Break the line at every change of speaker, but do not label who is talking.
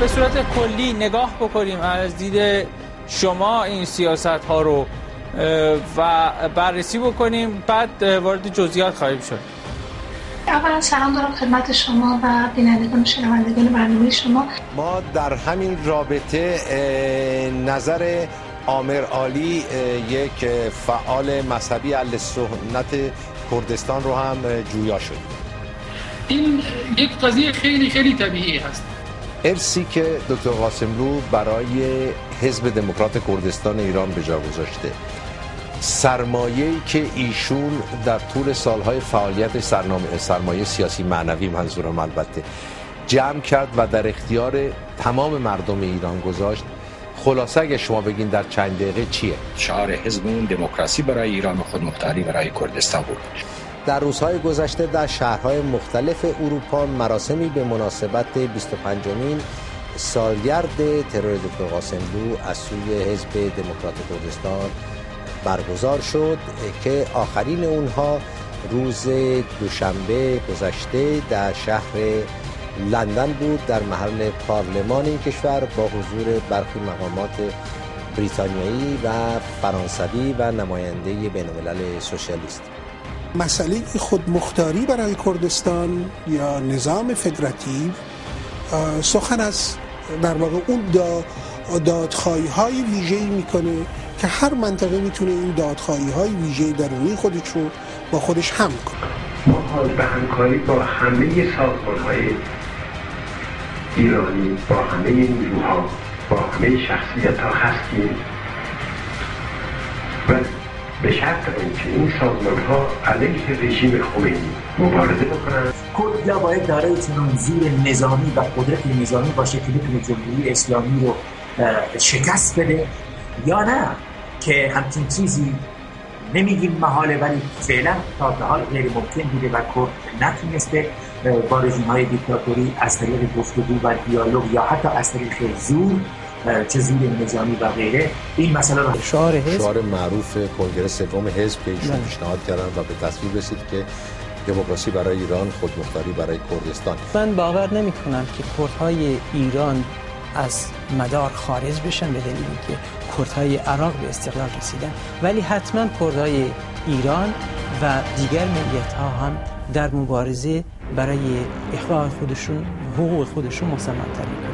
به صورت کلی نگاه بکنیم از دید شما این سیاست ها رو و بررسی بکنیم، بعد وارد جزئیات خواهیم شد.
اولا سلام دارم خدمت شما و بینندگان و شنوندگان برنامه شما.
ما در همین رابطه نظر عامر عالی، یک فعال مذهبی اهل سنت کردستان رو هم جویا شد.
این یک قضیه خیلی خیلی طبیعی هست.
ارثی که دکتر قاسملو برای حزب دموکرات کردستان ایران به جا گذاشته، سرمایه‌ای که ایشون در طول سالهای فعالیت سرمایه سیاسی معنوی منظورم البته جمع کرد و در اختیار تمام مردم ایران گذاشت، خلاصه اگه شما بگین در چند دقیقه چیه؟
شعار حزبمون دموکراسی برای ایران و خودمختاری برای کردستان بود.
در روزهای گذشته در شهرهای مختلف اروپا مراسمی به مناسبت 25مین سالگرد ترور دکتر قاسملو از سوی حزب دموکرات کردستان برگزار شد که آخرین اونها روز دوشنبه گذشته در شهر لندن بود، در محل پارلمان این کشور با حضور برخی مقامات بریتانیایی و فرانسوی و نماینده بین‌الملل سوسیالیست.
مسئله خودمختاری برای کردستان یا نظام فدراتیو سخن از در واقع اون دادخواهی‌های ویژه‌ای میکنه که هر منطقه میتونه این دادخواهی‌های ویژه درونی خودش رو با خودش حمل کنه.
ما حال به همکاری با همه سازمان‌های ایرانی، با همه نیروها، با همه شخصیت‌ها هستیم و به شرط اینکه این سازمان‌ها علیه رژیم خمینی مبارزه بکنند.
کردیا باید دارای چنان زور نظامی و قدرت نظامی باشه که بتونه جمهوری اسلامی رو شکست بده، یا نه که همچین چیزی نمیگیم محاله ولی فعلا تا به حال غیر ممکن بوده و کرد نتونسته با رژیم‌های دیکتاتوری از طریق گفتگو و دیالوگ یا حتی از طریق زور، چه زور نظامی و غیره، این مسئله رو
شعار معروف کنگره سوم حزب که ایشون پیشنهاد کردن و به تصویب رسید که دموکراسی برای ایران، خودمختاری برای کردستان.
من باور نمی کنم که کردهای ایران از مدار خارج بشن به دلیلی که کردهای عراق به استقلال رسیدن، ولی حتما کردهای ایران و دیگر ملیت‌ها هم در مبارزه برای احقاق خودشون، حقوق خودشون مصمم ترین